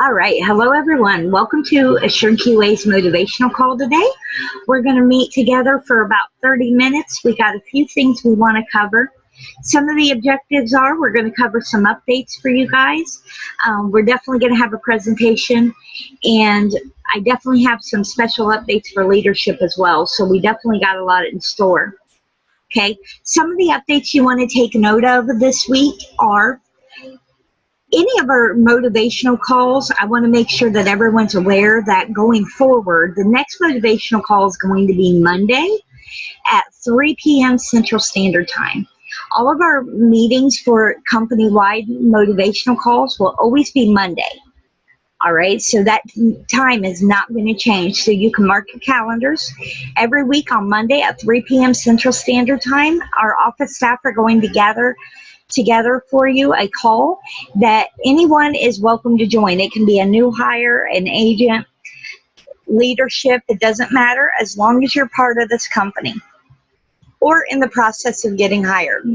All right. Hello, everyone. Welcome to Assured QA's Motivational Call today. We're going to meet together for about 30 minutes. We got a few things we want to cover. Some of the objectives are we're going to cover some updates for you guys. We're definitely going to have a presentation, and I definitely have some special updates for leadership as well. So we definitely got a lot in store. Okay. Some of the updates you want to take note of this week are any of our motivational calls. I want to make sure that everyone's aware that going forward, the next motivational call is going to be Monday at 3 p.m. Central Standard Time. All of our meetings for company-wide motivational calls will always be Monday. All right, so that time is not going to change. So you can mark your calendars. Every week on Monday at 3 p.m. Central Standard Time, our office staff are going to gather together for you a call that anyone is welcome to join. It can be a new hire, an agent, leadership, it doesn't matter as long as you're part of this company or in the process of getting hired.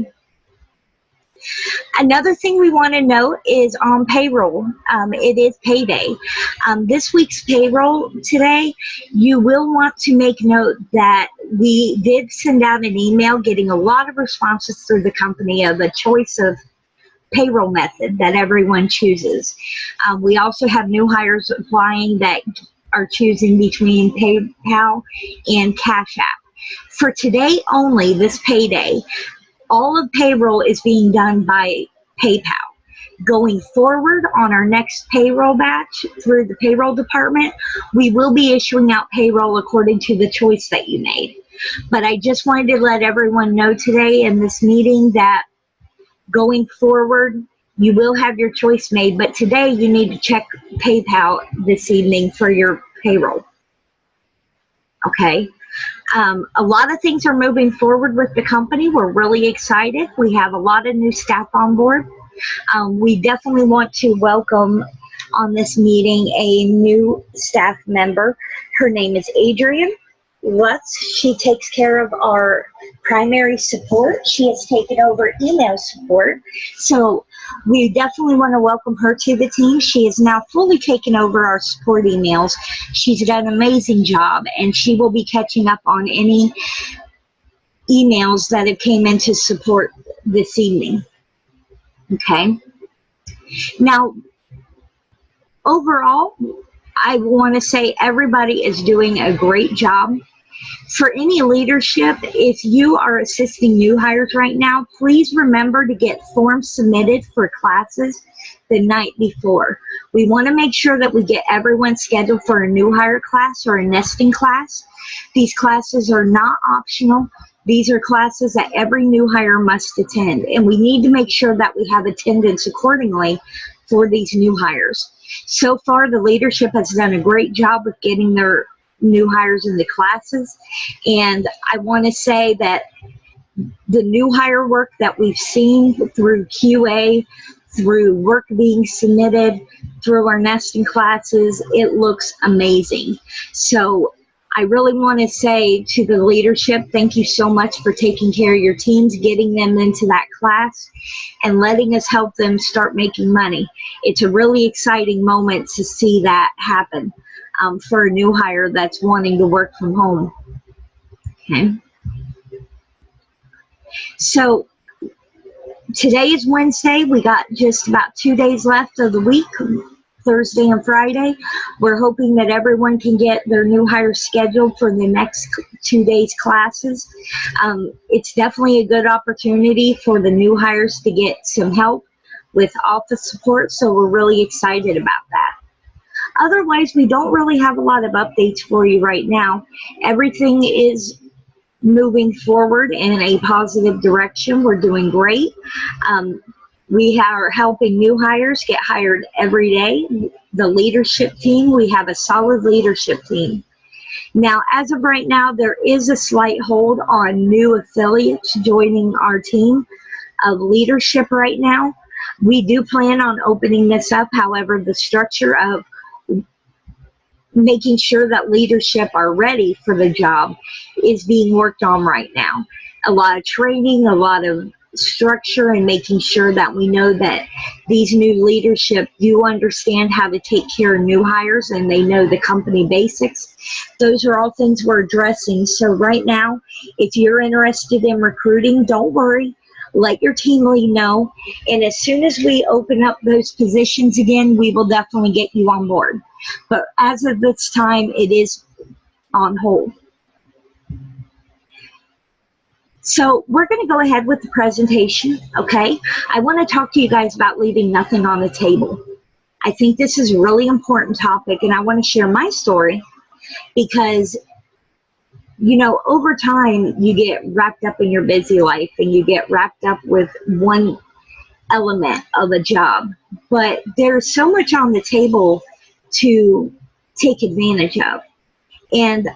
Another thing we want to note is on payroll. It is payday. This week's payroll today, you will want to make note that we did send out an email getting a lot of responses through the company of a choice of payroll method that everyone chooses. We also have new hires applying that are choosing between PayPal and Cash App. For today only, this payday, all of payroll is being done by PayPal. Going forward on our next payroll batch through the payroll department, we will be issuing out payroll according to the choice that you made. But I just wanted to let everyone know today in this meeting that going forward, you will have your choice made, but today you need to check PayPal this evening for your payroll. Okay. A lot of things are moving forward with the company. We're really excited. We have a lot of new staff on board. We definitely want to welcome on this meeting a new staff member. Her name is Adrienne Lutz. She takes care of our primary support. She has taken over email support. So we definitely want to welcome her to the team. She has now fully taken over our support emails. She's done an amazing job, and she will be catching up on any emails that have came into support this evening. Okay. Now, overall, I want to say everybody is doing a great job. For any leadership, if you are assisting new hires right now, please remember to get forms submitted for classes the night before. We want to make sure that we get everyone scheduled for a new hire class or a nesting class. These classes are not optional. These are classes that every new hire must attend, and we need to make sure that we have attendance accordingly for these new hires. So far, the leadership has done a great job with getting their new hires in the classes, and I want to say that the new hire work that we've seen through QA, through work being submitted, through our nesting classes, it looks amazing. So I really want to say to the leadership, thank you so much for taking care of your teams, getting them into that class, and letting us help them start making money. It's a really exciting moment to see that happen for a new hire that's wanting to work from home. Okay. So today is Wednesday. We got just about 2 days left of the week. Thursday and Friday. We're hoping that everyone can get their new hires scheduled for the next 2 days classes. It's definitely a good opportunity for the new hires to get some help with office support, so we're really excited about that. Otherwise, we don't really have a lot of updates for you right now. Everything is moving forward in a positive direction. We're doing great. We are helping new hires get hired every day. The leadership team, we have a solid leadership team. Now, as of right now, there is a slight hold on new affiliates joining our team of leadership right now. We do plan on opening this up. However, the structure of making sure that leadership are ready for the job is being worked on right now. A lot of training, a lot of structure and making sure that we know that these new leadership do understand how to take care of new hires and they know the company basics. Those are all things we're addressing. So right now, if you're interested in recruiting, don't worry. Let your team lead know. And as soon as we open up those positions again, we will definitely get you on board. But as of this time, it is on hold. So we're going to go ahead with the presentation, okay? I want to talk to you guys about leaving nothing on the table. I think this is a really important topic, and I want to share my story because, you know, over time, you get wrapped up in your busy life and you get wrapped up with one element of a job. But there's so much on the table to take advantage of. And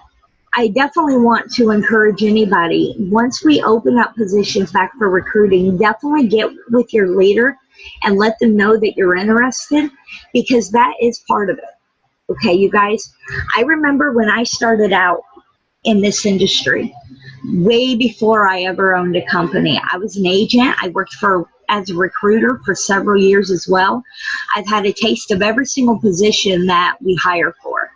I definitely want to encourage anybody, once we open up positions back for recruiting, definitely get with your leader and let them know that you're interested, because that is part of it. Okay, you guys, I remember when I started out in this industry, way before I ever owned a company, I was an agent. I worked as a recruiter for several years as well. I've had a taste of every single position that we hire for.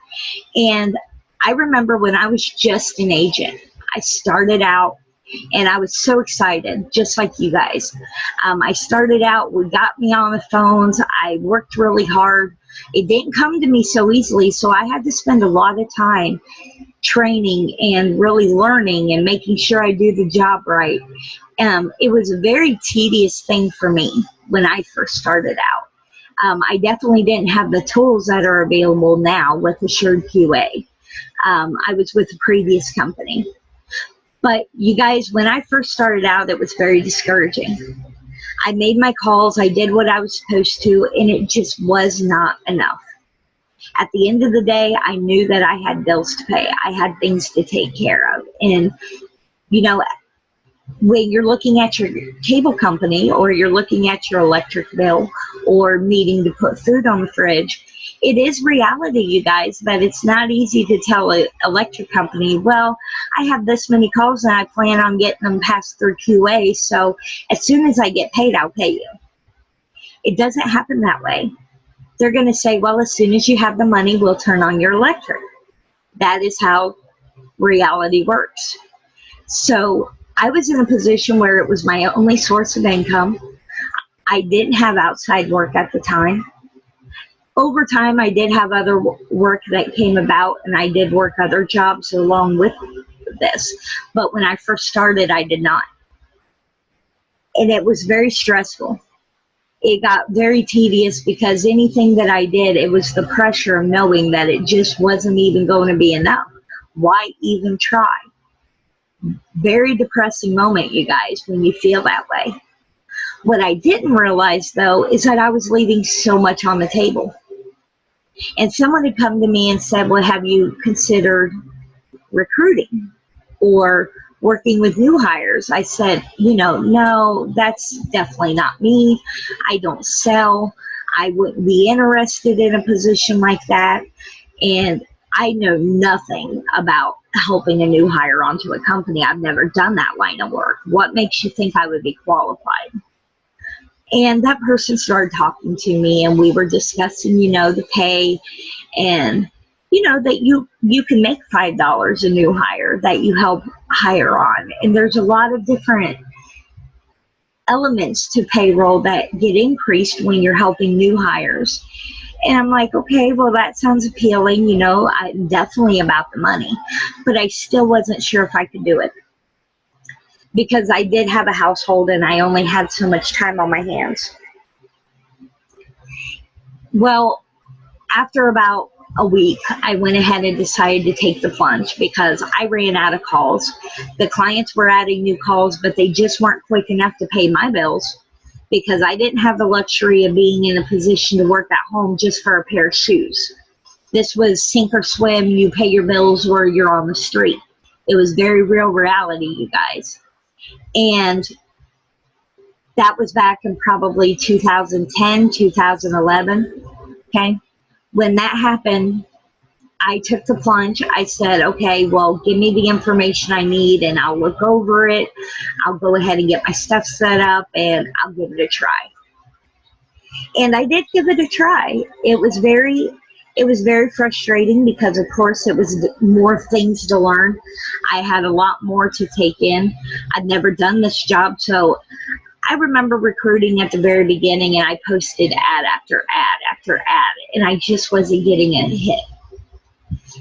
And I remember when I was just an agent, I started out and I was so excited, just like you guys. I started out, we got me on the phones, I worked really hard. It didn't come to me so easily, so I had to spend a lot of time training and really learning and making sure I do the job right. It was a very tedious thing for me when I first started out. I definitely didn't have the tools that are available now with Assured QA. I was with a previous company. But you guys, when I first started out, it was very discouraging. I made my calls, I did what I was supposed to, and it just was not enough. At the end of the day, I knew that I had bills to pay. I had things to take care of. And, you know, when you're looking at your cable company or you're looking at your electric bill or needing to put food on the fridge, it is reality, you guys, but it's not easy to tell an electric company, well, I have this many calls and I plan on getting them passed through QA, so as soon as I get paid, I'll pay you. It doesn't happen that way. They're going to say, well, as soon as you have the money, we'll turn on your electric. That is how reality works. So I was in a position where it was my only source of income. I didn't have outside work at the time. Over time, I did have other work that came about, and I did work other jobs along with this. But when I first started, I did not. And it was very stressful. It got very tedious because anything that I did, it was the pressure of knowing that it just wasn't even going to be enough. Why even try? Very depressing moment, you guys, when you feel that way. What I didn't realize, though, is that I was leaving so much on the table. And someone had come to me and said, well, have you considered recruiting or working with new hires? I said, you know, no, that's definitely not me. I don't sell. I wouldn't be interested in a position like that. And I know nothing about helping a new hire onto a company. I've never done that line of work. What makes you think I would be qualified? And that person started talking to me, and we were discussing, you know, the pay and, you know, that you can make $5 a new hire that you help hire on. And there's a lot of different elements to payroll that get increased when you're helping new hires. And I'm like, okay, well, that sounds appealing. You know, I'm definitely about the money, but I still wasn't sure if I could do it because I did have a household and I only had so much time on my hands. Well, after about a week, I went ahead and decided to take the plunge because I ran out of calls. The clients were adding new calls, but they just weren't quick enough to pay my bills because I didn't have the luxury of being in a position to work at home just for a pair of shoes. This was sink or swim, you pay your bills or you're on the street. It was very real reality, you guys. And that was back in probably 2010, 2011, okay? When that happened, I took the plunge. I said, okay, well, give me the information I need and I'll look over it. I'll go ahead and get my stuff set up and I'll give it a try. And I did give it a try. It was very frustrating because, of course, it was more things to learn. I had a lot more to take in. I'd never done this job, so I remember recruiting at the very beginning, and I posted ad after ad after ad, and I just wasn't getting a hit.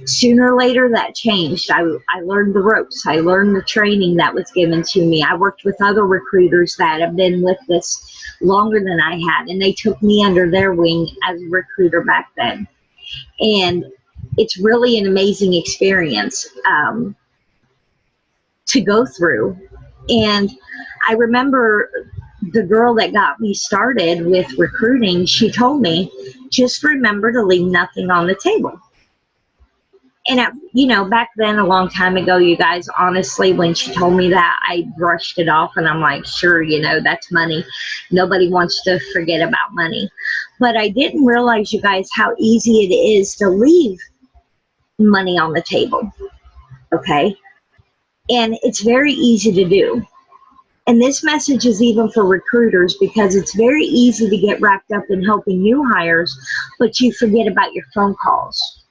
Sooner or later, that changed. I learned the ropes. I learned the training that was given to me. I worked with other recruiters that have been with this longer than I had, and they took me under their wing as a recruiter back then. And it's really an amazing experience to go through. And I remember the girl that got me started with recruiting, she told me, just remember to leave nothing on the table. And, back then, a long time ago, you guys, honestly, when she told me that, I brushed it off and I'm like, sure, that's money. Nobody wants to forget about money. But I didn't realize, you guys, how easy it is to leave money on the table. Okay? And it's very easy to do. And this message is even for recruiters because it's very easy to get wrapped up in helping new hires, but you forget about your phone calls.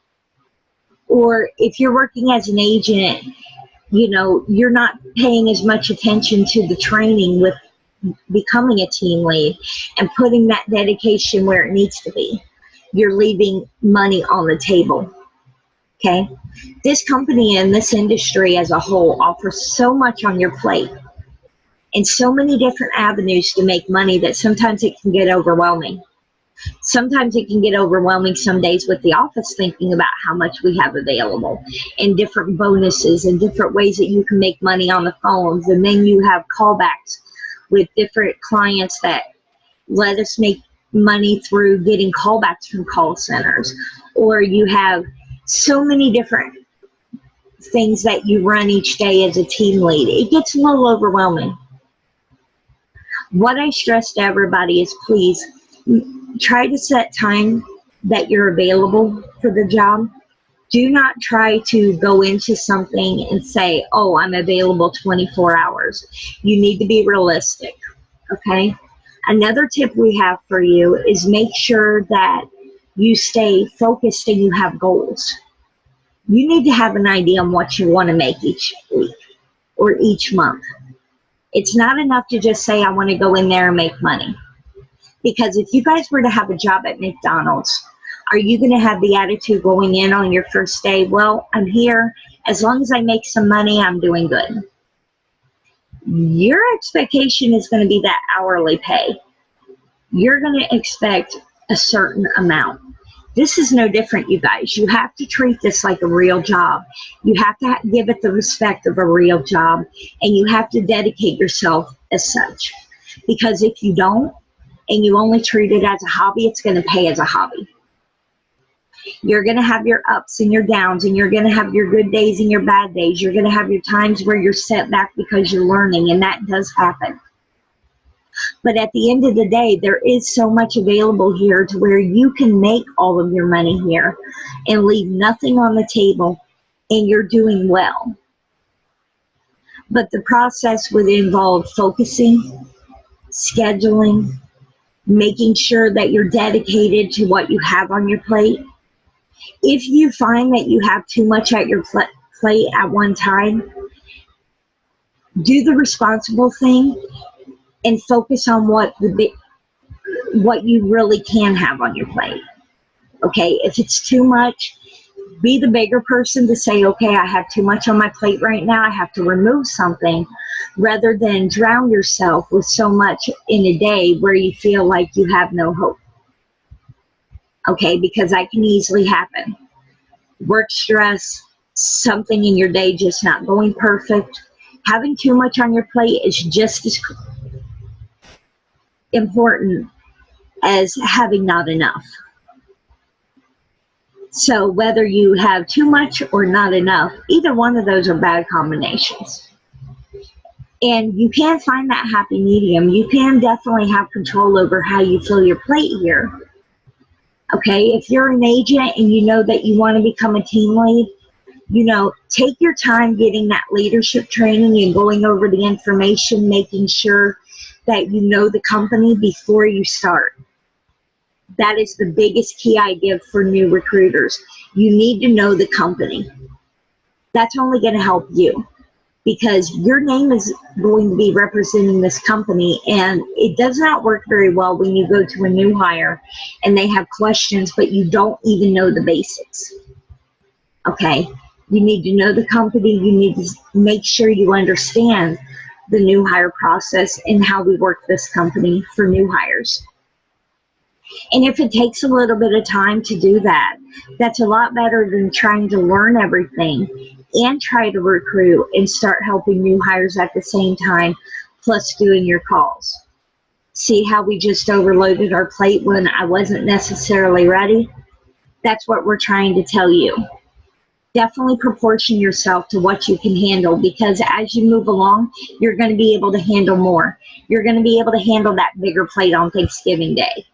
Or if you're working as an agent, you're not paying as much attention to the training with becoming a team lead and putting that dedication where it needs to be. You're leaving money on the table. Okay? This company and this industry as a whole offers so much on your plate and so many different avenues to make money that sometimes it can get overwhelming. Sometimes it can get overwhelming some days with the office thinking about how much we have available and different bonuses and different ways that you can make money on the phones. And then you have callbacks with different clients that let us make money through getting callbacks from call centers. Or you have so many different things that you run each day as a team lead. It gets a little overwhelming. What I stress to everybody is please try to set time that you're available for the job. Do not try to go into something and say, oh, I'm available 24 hours. You need to be realistic, okay? Another tip we have for you is make sure that you stay focused and you have goals. You need to have an idea on what you want to make each week or each month. It's not enough to just say, I want to go in there and make money. Because if you guys were to have a job at McDonald's, are you going to have the attitude going in on your first day? Well, I'm here. As long as I make some money, I'm doing good. Your expectation is going to be that hourly pay. You're going to expect a certain amount. This is no different, you guys. You have to treat this like a real job. You have to give it the respect of a real job, and you have to dedicate yourself as such. Because if you don't, and you only treat it as a hobby, it's going to pay as a hobby. You're going to have your ups and your downs, and you're going to have your good days and your bad days. You're going to have your times where you're set back because you're learning, and that does happen. But at the end of the day, there is so much available here to where you can make all of your money here and leave nothing on the table, and you're doing well. But the process would involve focusing, scheduling, making sure that you're dedicated to what you have on your plate. If you find that you have too much at your plate at one time, do the responsible thing and focus on what you really can have on your plate. Okay, if it's too much, be the bigger person to say, okay, I have too much on my plate right now, I have to remove something, rather than drown yourself with so much in a day where you feel like you have no hope. Okay, because that can easily happen. Work stress, something in your day just not going perfect. Having too much on your plate is just as important as having not enough. So whether you have too much or not enough, either one of those are bad combinations. And you can find that happy medium. You can definitely have control over how you fill your plate here. Okay, if you're an agent and you know that you want to become a team lead, take your time getting that leadership training and going over the information, making sure that you know the company before you start. That is the biggest key I give for new recruiters. You need to know the company. That's only going to help you, because your name is going to be representing this company, and it does not work very well when you go to a new hire and they have questions but you don't even know the basics. Okay, you need to know the company. You need to make sure you understand the new hire process and how we work this company for new hires. And if it takes a little bit of time to do that, that's a lot better than trying to learn everything and try to recruit and start helping new hires at the same time, plus doing your calls. See how we just overloaded our plate when I wasn't necessarily ready? That's what we're trying to tell you. Definitely proportion yourself to what you can handle, because as you move along, you're going to be able to handle more. You're going to be able to handle that bigger plate on Thanksgiving Day.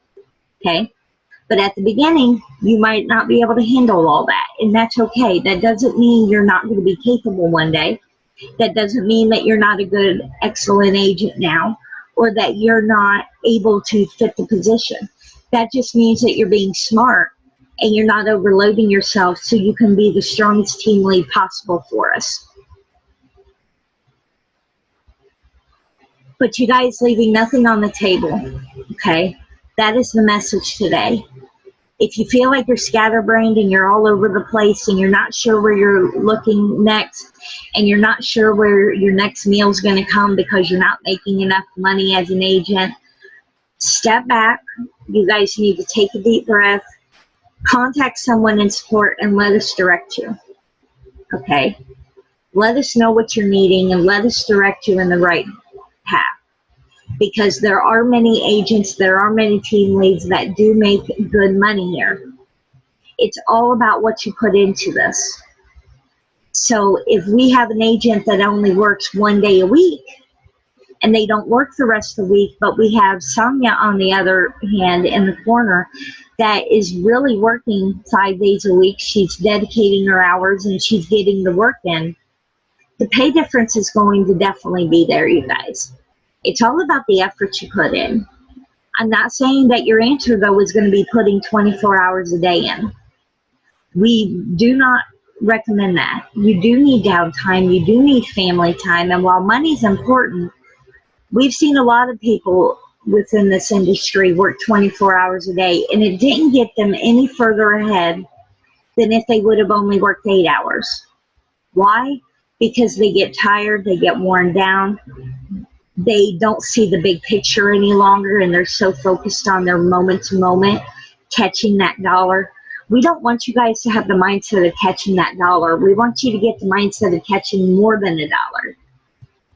Okay? But at the beginning, you might not be able to handle all that, and that's okay. That doesn't mean you're not going to be capable one day. That doesn't mean that you're not a good, excellent agent now, or that you're not able to fit the position. That just means that you're being smart and you're not overloading yourself so you can be the strongest team lead possible for us. But you guys leaving nothing on the table, okay? That is the message today. If you feel like you're scatterbrained and you're all over the place and you're not sure where you're looking next, and you're not sure where your next meal is going to come because you're not making enough money as an agent, step back. You guys need to take a deep breath, contact someone in support, and let us direct you. Okay? Let us know what you're needing and let us direct you in the right path. Because there are many agents, there are many team leads that do make good money here. It's all about what you put into this. So if we have an agent that only works one day a week and they don't work the rest of the week, but we have Sonia on the other hand in the corner that is really working 5 days a week, she's dedicating her hours and she's getting the work in, the pay difference is going to definitely be there, you guys. It's all about the effort you put in. I'm not saying that your answer, though, is going to be putting 24 hours a day in. We do not recommend that. You do need downtime. You do need family time. And while money's important, we've seen a lot of people within this industry work 24 hours a day, and it didn't get them any further ahead than if they would have only worked 8 hours. Why? Because they get tired, they get worn down, they don't see the big picture any longer, and they're so focused on their moment to moment, catching that dollar. We don't want you guys to have the mindset of catching that dollar. We want you to get the mindset of catching more than a dollar.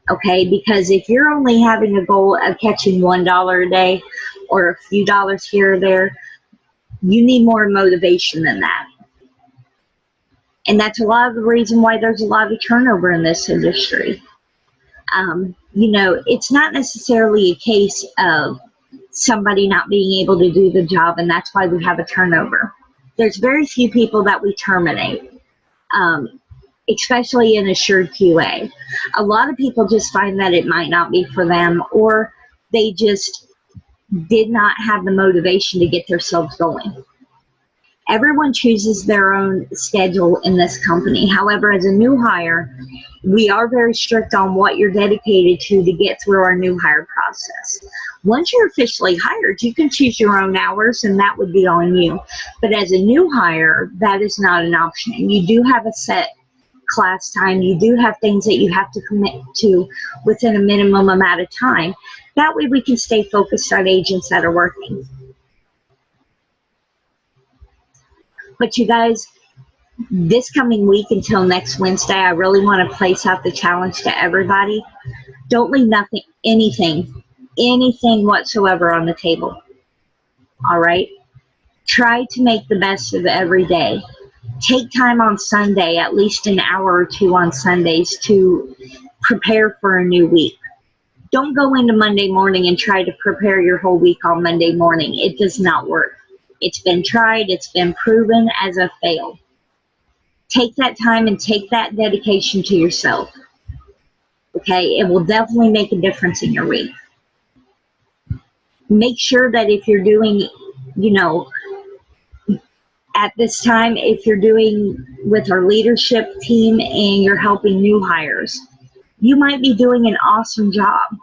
Okay, because if you're only having a goal of catching $1 a day or a few dollars here or there, you need more motivation than that. And that's a lot of the reason why there's a lot of turnover in this industry. It's not necessarily a case of somebody not being able to do the job, and that's why we have a turnover. There's very few people that we terminate, especially in assured QA. A lot of people just find that it might not be for them, or they just did not have the motivation to get themselves going. Everyone chooses their own schedule in this company. However, as a new hire, we are very strict on what you're dedicated to get through our new hire process. Once you're officially hired, you can choose your own hours, and that would be on you. But as a new hire, that is not an option. You do have a set class time. You do have things that you have to commit to within a minimum amount of time. That way we can stay focused on agents that are working. But you guys, this coming week until next Wednesday, I really want to place out the challenge to everybody. Don't leave anything whatsoever on the table. All right? Try to make the best of every day. Take time on Sunday, at least an hour or two on Sundays, to prepare for a new week. Don't go into Monday morning and try to prepare your whole week on Monday morning. It does not work. It's been tried, it's been proven as a fail. Take that time and take that dedication to yourself. Okay, it will definitely make a difference in your week. Make sure that if you're doing, you know, at this time, if you're doing with our leadership team and you're helping new hires, you might be doing an awesome job.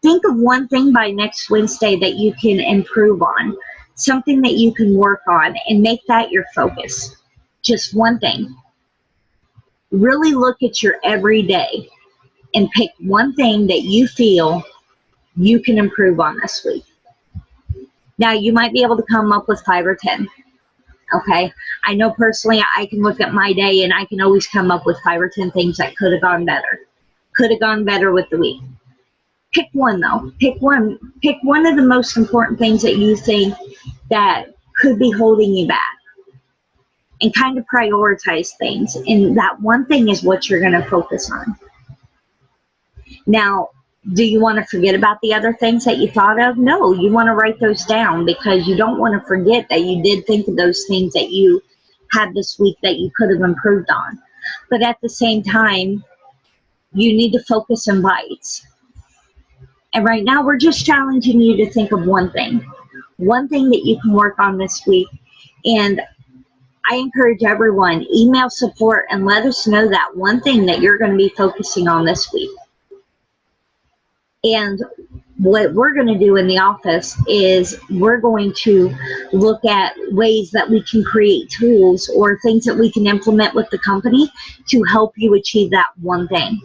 Think of one thing by next Wednesday that you can improve on, something that you can work on, and make that your focus. Just one thing. Really look at your everyday and pick one thing that you feel you can improve on this week. Now, you might be able to come up with 5 or 10. Okay, I know personally I can look at my day and I can always come up with 5 or 10 things that could have gone better. Could have gone better with the week. Pick one though. Pick one. Pick one of the most important things that you think that could be holding you back. And kind of prioritize things. And that one thing is what you're going to focus on. Now, do you want to forget about the other things that you thought of? No, you want to write those down because you don't want to forget that you did think of those things that you had this week that you could have improved on. But at the same time, you need to focus on bites. And right now, we're just challenging you to think of one thing that you can work on this week. And I encourage everyone, email support and let us know that one thing that you're going to be focusing on this week. And what we're going to do in the office is we're going to look at ways that we can create tools or things that we can implement with the company to help you achieve that one thing.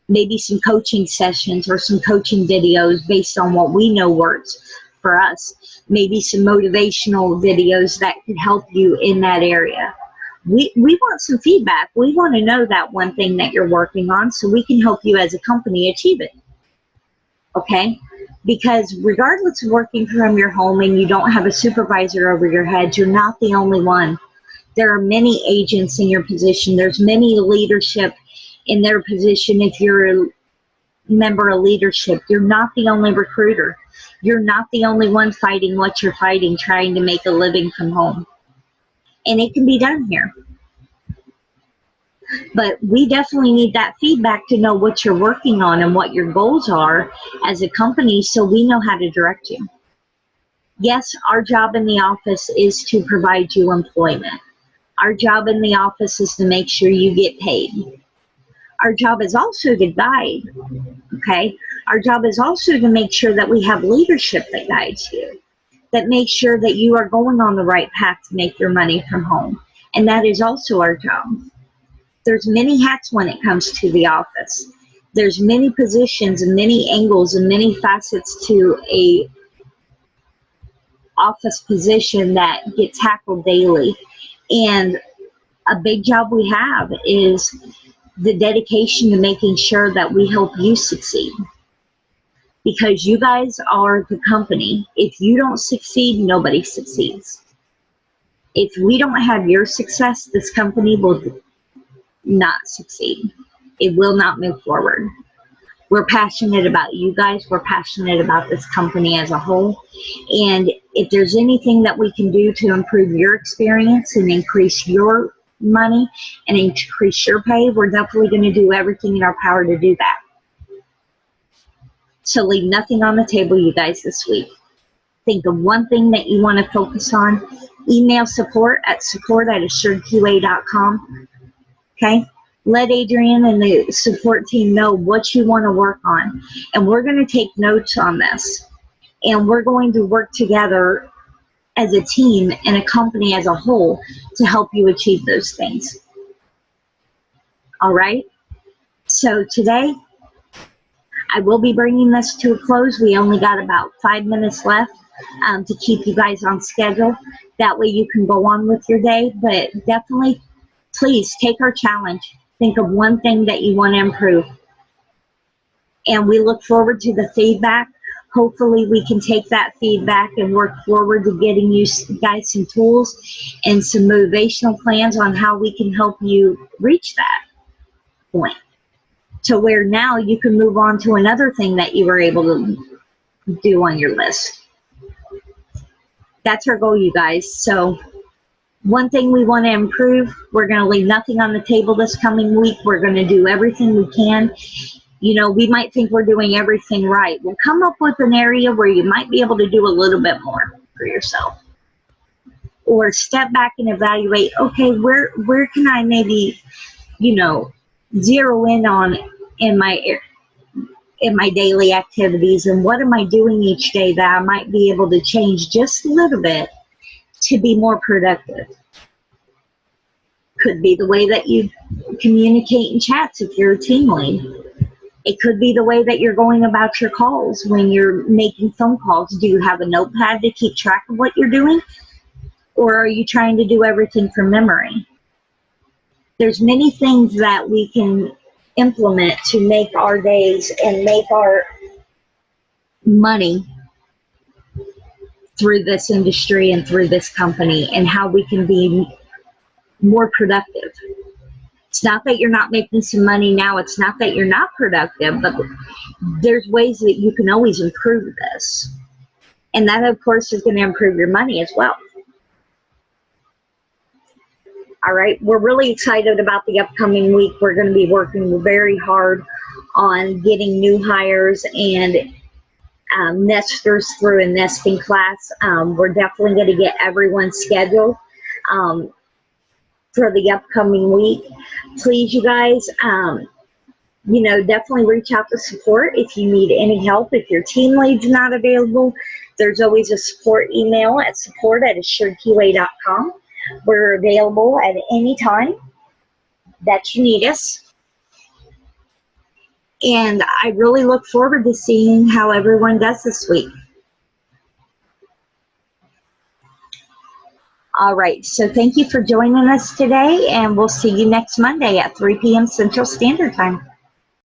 Maybe some coaching sessions or some coaching videos based on what we know works for us. Maybe some motivational videos that could help you in that area. We want some feedback. We want to know that one thing that you're working on so we can help you as a company achieve it. Okay? Because regardless of working from your home and you don't have a supervisor over your head, you're not the only one. There are many agents in your position. There's many leadership in their position. If you're a member of leadership, you're not the only recruiter. You're not the only one fighting what you're fighting, trying to make a living from home. And it can be done here. But we definitely need that feedback to know what you're working on and what your goals are as a company so we know how to direct you. Yes, our job in the office is to provide you employment. Our job in the office is to make sure you get paid. Our job is also to guide, okay? Our job is also to make sure that we have leadership that guides you, that makes sure that you are going on the right path to make your money from home. And that is also our job. There's many hats when it comes to the office. There's many positions and many angles and many facets to a office position that get tackled daily. And a big job we have is the dedication to making sure that we help you succeed. Because you guys are the company. If you don't succeed, nobody succeeds. If we don't have your success, this company will not succeed. It will not move forward. We're passionate about you guys. We're passionate about this company as a whole. And if there's anything that we can do to improve your experience and increase your money and increase your pay, we're definitely going to do everything in our power to do that. So leave nothing on the table, you guys, this week. Think of one thing that you want to focus on. Email support at assuredqa.com. Okay? Let Adrienne and the support team know what you want to work on. And we're going to take notes on this. And we're going to work together as a team and a company as a whole to help you achieve those things. All right? So today, I will be bringing this to a close. We only got about 5 minutes left to keep you guys on schedule. That way you can go on with your day. But definitely, please take our challenge. Think of one thing that you want to improve. And we look forward to the feedback. Hopefully we can take that feedback and work forward to getting you guys some tools and some motivational plans on how we can help you reach that point. To where now you can move on to another thing that you were able to do on your list. That's our goal, you guys. So one thing we want to improve, we're going to leave nothing on the table this coming week. We're going to do everything we can. You know, we might think we're doing everything right. We'll come up with an area where you might be able to do a little bit more for yourself. Or step back and evaluate, okay, where can I maybe, you know, zero in on in my daily activities, and what am I doing each day that I might be able to change just a little bit to be more productive. Could be the way that you communicate in chats if you're a team lead. It could be the way that you're going about your calls when you're making phone calls. Do you have a notepad to keep track of what you're doing? Or are you trying to do everything from memory? There's many things that we can implement to make our days and make our money through this industry and through this company, and how we can be more productive. It's not that you're not making some money now. It's not that you're not productive, but there's ways that you can always improve this. And that, of course, is going to improve your money as well. All right, we're really excited about the upcoming week. We're going to be working very hard on getting new hires and nesters through a nesting class. We're definitely going to get everyone scheduled for the upcoming week. Please, you guys, you know, definitely reach out to support if you need any help. If your team lead's not available, there's always a support email at support@assuredqa.com. We're available at any time that you need us. And I really look forward to seeing how everyone does this week. All right, so thank you for joining us today, and we'll see you next Monday at 3 p.m. Central Standard Time.